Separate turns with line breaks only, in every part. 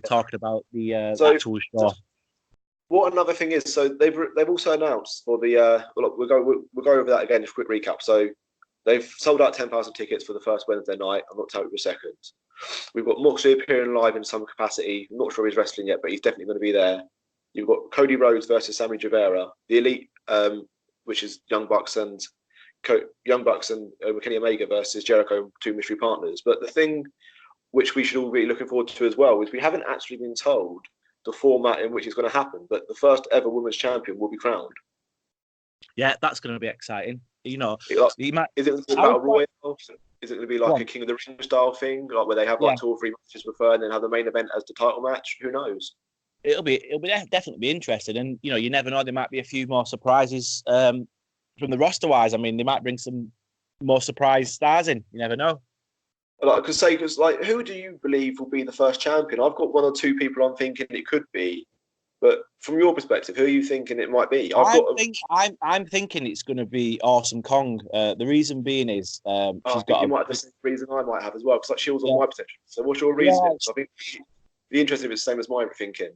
talking about the actual show.
What another thing is, so they've also announced for the we'll go over that again. Just a quick recap. So they've sold out 10,000 tickets for the first Wednesday night. I'm not telling you a second. We've got Moxley appearing live in some capacity. I'm not sure he's wrestling yet, but he's definitely going to be there. You've got Cody Rhodes versus Sammy Guevara, the Elite, which is Young Bucks and Kenny Omega versus Jericho, two mystery partners. But the thing which we should all be looking forward to as well is we haven't actually been told the format in which it's going to happen. But the first ever women's champion will be crowned.
Yeah, that's going to be exciting. You know,
is it going to be battle royal? Is it going to be like a King of the Ring style thing, like where they have like 2 or 3 matches before and then have the main event as the title match? Who knows?
It'll definitely be interesting, and you know, you never know. There might be a few more surprises from the roster wise. I mean, they might bring some more surprise stars in. You never know.
Like, because who do you believe will be the first champion? I've got 1 or 2 people I'm thinking it could be, but from your perspective, who are you thinking it might be?
I'm thinking it's going to be Awesome Kong. The reason being is she's got.
You might have the same reason I might have as well, because like she was on my potential. So what's your reason? Yeah. So I think it'd be interesting if it's the same as mine thinking.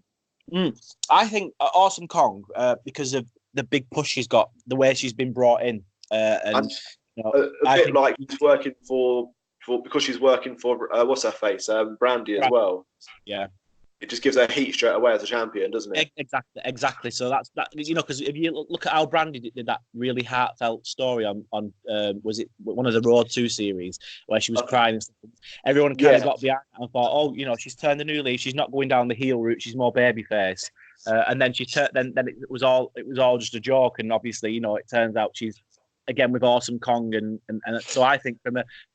I think Awesome Kong because of the big push she's got, the way she's been brought in, and you know,
a bit like she's working for because she's working for what's her face, Brandy as well.
Yeah.
It just gives her heat straight away as a champion, doesn't it?
Exactly. So that's that. You know, because if you look at how Brandy did that really heartfelt story on was it one of the Raw 2 series where she was crying and stuff. Everyone kind of got behind and thought, oh, you know, she's turned a new leaf. She's not going down the heel route. She's more babyface. And then then it was all just a joke. And obviously, you know, it turns out she's again with Awesome Kong and so I think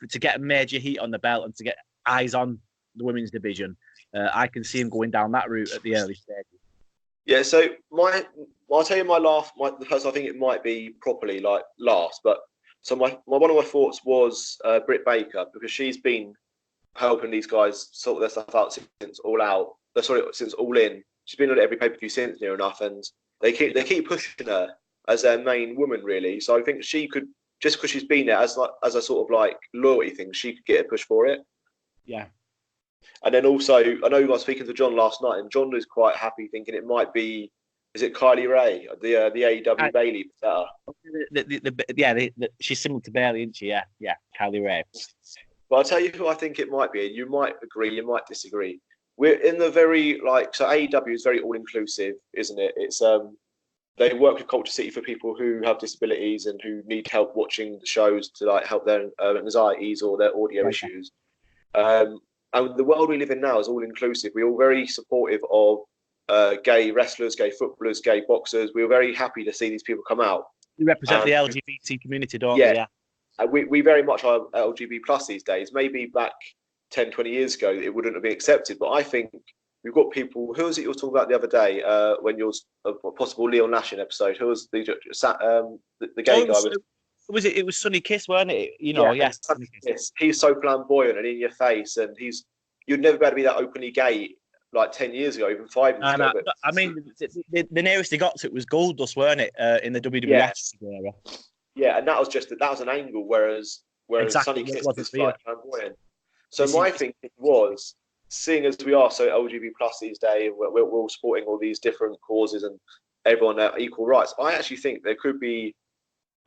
to get a major heat on the belt and to get eyes on the women's division. I can see him going down that route at the early stages.
Yeah, so I'll tell you the person I think it might be properly like last, but so my one of my thoughts was Britt Baker, because she's been helping these guys sort their stuff out since since All In. She's been on every pay-per-view since near enough, and they keep pushing her as their main woman really. So I think she could, just because she's been there as a sort of like loyalty thing, she could get a push for it.
Yeah.
And then also, I know I was speaking to John last night, and John was quite happy, thinking it might be, is it Kylie Ray, the AEW Bailey
she's similar to Bailey, isn't she? Yeah, Kylie Ray.
But I'll tell you who I think it might be. You might agree, you might disagree. We're in the very so AEW is very all-inclusive, isn't it? It's they work with Culture City for people who have disabilities and who need help watching the shows to like help their anxieties or their audio issues. And the world we live in now is all inclusive. We're all very supportive of gay wrestlers, gay footballers, gay boxers. We're very happy to see these people come out.
You represent the LGBT community, don't you?
Yeah. We very much are LGBT plus these days. Maybe back 10, 20 years ago, it wouldn't have been accepted. But I think we've got people. Who was it you were talking about the other day when you was a possible Leon Nashing episode? Who was the gay guy?
It was Sonny Kiss, weren't it? You know, yes.
Kiss. He's so flamboyant and in your face, and you'd never be able to be that openly gay like 10 years ago, even 5 years ago.
I mean, the nearest he got to it was Goldust, weren't it? In the WWF era.
Yeah, and that was an angle, whereas Sonny Kiss is like flamboyant. So my thinking was, seeing as we are so LGBT plus these days, we're all supporting all these different causes and everyone have equal rights. I actually think there could be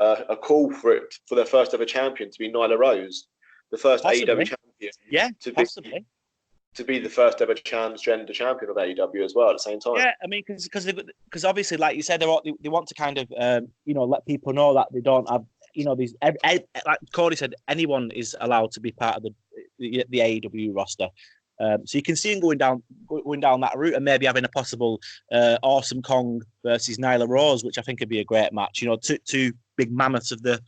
a call for their first ever champion to be Nyla Rose, the first AEW champion.
Yeah, possibly.
To be the first ever transgender champion of AEW as well at the same time.
Yeah, I mean, because obviously, like you said, they want to kind of let people know that they don't have these. Like Cody said, anyone is allowed to be part of the AEW roster. So you can see him going down that route and maybe having a possible Awesome Kong versus Nyla Rose, which I think would be a great match. You know, two big mammoths of the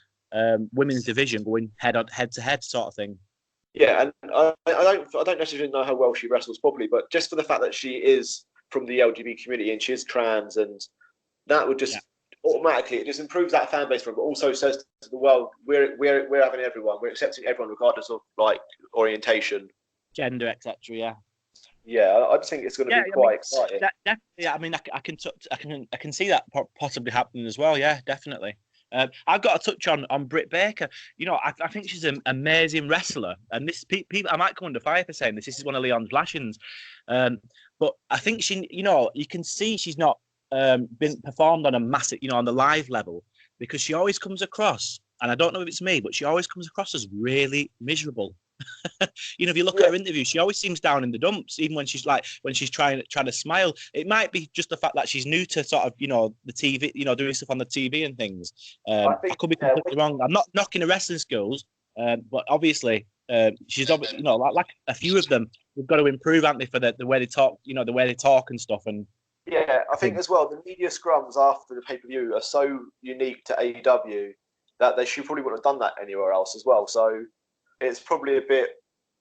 women's division going head to head sort of thing.
Yeah, and I don't necessarily know how well she wrestles properly, but just for the fact that she is from the LGBT community and she is trans, and that would just automatically, it just improves that fan base for her, but also says to the world, we're having everyone, we're accepting everyone regardless of like orientation,
gender, etc.
Yeah, I just think it's going to be quite exciting.
Definitely, I mean, I can see that possibly happening as well. Yeah, definitely. I've got to touch on Britt Baker. You know, I think she's an amazing wrestler, and this people I might come under fire for saying this. This is one of Leon's lashings, but I think she, you know, you can see she's not been performed on a massive, you know, on the live level because she always comes across, and I don't know if it's me, but she always comes across as really miserable. You know, if you look at her interview, she always seems down in the dumps, even when she's trying to smile. It might be just the fact that she's new to sort of, you know, the TV, you know, doing stuff on the TV and things. I could be completely wrong. I'm not knocking the wrestling skills, but obviously, she's obviously, you know, like a few of them, we've got to improve, haven't they, for the way they talk, you know, the way they talk and stuff. And
yeah, I think as well, the media scrums after the pay-per-view are so unique to AEW that she probably wouldn't have done that anywhere else as well. So it's probably a bit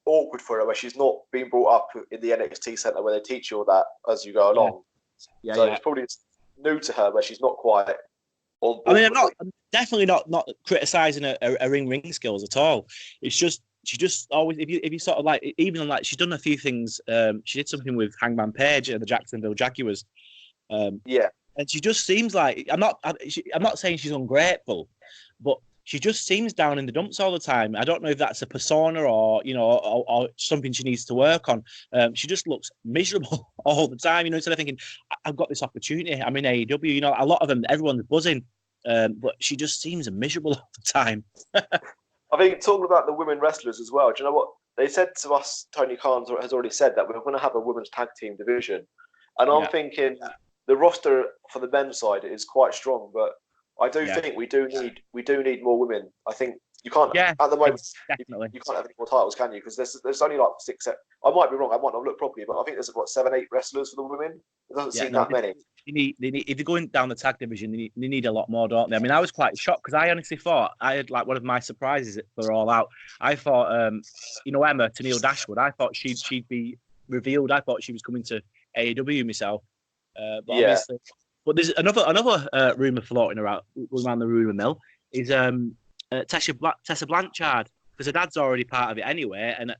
awkward for her where she's not being brought up in the NXT center where they teach you all that as you go along. So it's probably new to her where she's not quite on board.
I mean, I'm definitely not criticizing her ring skills at all. It's just she just always, if you sort of like, even like she's done a few things. She did something with Hangman Page at the Jacksonville Jaguars. And she just seems like I'm not saying she's ungrateful, but she just seems down in the dumps all the time. I don't know if that's a persona or, you know, or something she needs to work on. She just looks miserable all the time. You know, instead of thinking, I've got this opportunity, I'm in AEW. You know, a lot of them, everyone's buzzing, but she just seems miserable all the time.
I think talking about the women wrestlers as well. Do you know what they said to us? Tony Khan has already said that we're going to have a women's tag team division, and I'm thinking the roster for the men's side is quite strong, but I do think we do need more women. I think you can't at the moment. You can't have any more titles, can you? Because there's only like 6. I might be wrong. I might not look properly, but I think there's 7, 8 wrestlers for the women. It doesn't seem that many.
They need if you're going down the tag division, they need a lot more, don't they? I mean, I was quite shocked because I honestly thought I had like one of my surprises for All Out. I thought, you know, Emma Tennille Dashwood. I thought she'd be revealed. I thought she was coming to AEW myself, but obviously. But there's another rumor floating around the rumor mill is Tessa Blanchard, because her dad's already part of it anyway. And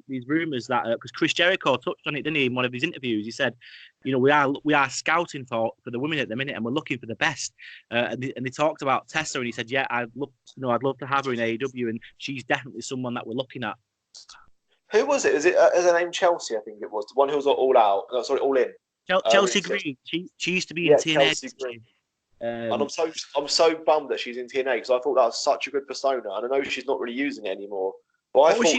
these rumors that because Chris Jericho touched on it, didn't he, in one of his interviews? He said, you know, we are scouting for the women at the minute, and we're looking for the best. And they talked about Tessa, and he said, yeah, I'd love to have her in AEW, and she's definitely someone that we're looking at.
Who was it? Is it her name Chelsea? I think it was the one who was All Out. No, sorry, All In.
Chelsea Green. She used to be in TNA.
And I'm so bummed that she's in TNA because I thought that was such a good persona, and I know she's not really using it anymore. But what was she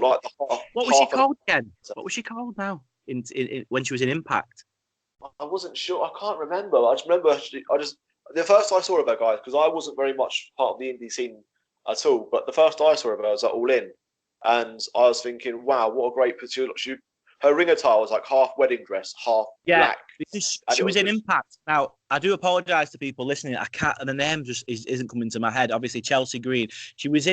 called again?
What was she called now? In when she was in Impact?
I wasn't sure. I can't remember. I just remember. The first I saw of her, guys, because I wasn't very much part of the indie scene at all. But the first I saw of her was at All In, and I was thinking, wow, what a great persona. Her ring attire was like half wedding dress, half black.
She was in Impact. Now, I do apologise to people listening. I can't, and the name just isn't coming to my head. Obviously, Chelsea Green. She was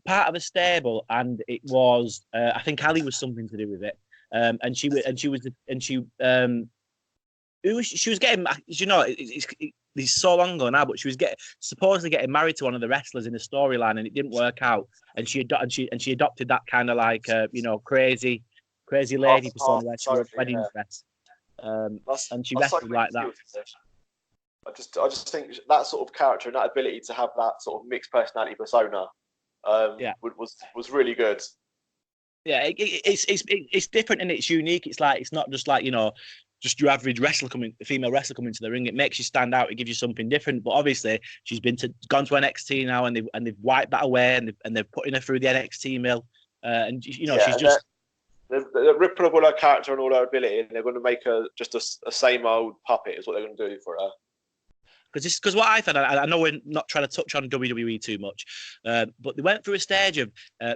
part of a stable, and it was I think Ali was something to do with it. She was getting. You know, it's so long ago now, but she was supposedly getting married to one of the wrestlers in the storyline, and it didn't work out. And she adopted that kind of like you know, crazy lady persona where she wore a wedding dress. And she wrestled like that.
I just think that sort of character and that ability to have that sort of mixed personality persona was really good.
Yeah, it's different and it's unique. It's not just like, you know, just your average female wrestler coming to the ring. It makes you stand out. It gives you something different. But obviously, she's gone to NXT now, and they've wiped that away, and they're putting her through the NXT mill. And you know, she's just.
They're ripping up all her character and all her ability, and they're going to make her just a same old puppet. Is what they're going to do for her.
Because what I found, I know we're not trying to touch on WWE too much, but they went through a stage of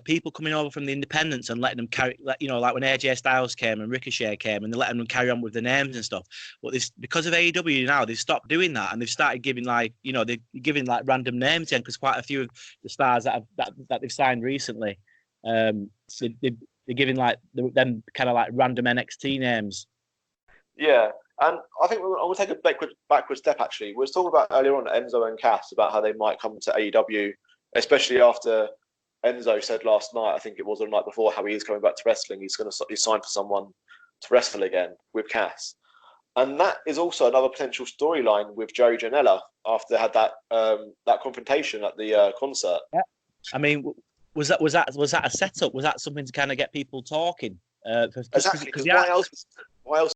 people coming over from the independents and letting them carry, you know, like when AJ Styles came and Ricochet came, and they're letting them carry on with the names and stuff. But because of AEW now, they've stopped doing that, and they've started giving they're giving like random names in, because quite a few of the stars that they've signed recently, they're giving like them kind of like random NXT names.
Yeah, and I think I'm going to take a backward step. Actually, we were talking about earlier on Enzo and Cass about how they might come to AEW, especially after Enzo said last night, I think it was the night before, how he is coming back to wrestling. He's signed for someone to wrestle again with Cass. And that is also another potential storyline with Joey Janela after they had that confrontation at the concert.
Yeah. I mean, was that a setup? Was that something to kind of get people talking?
Exactly. Because why else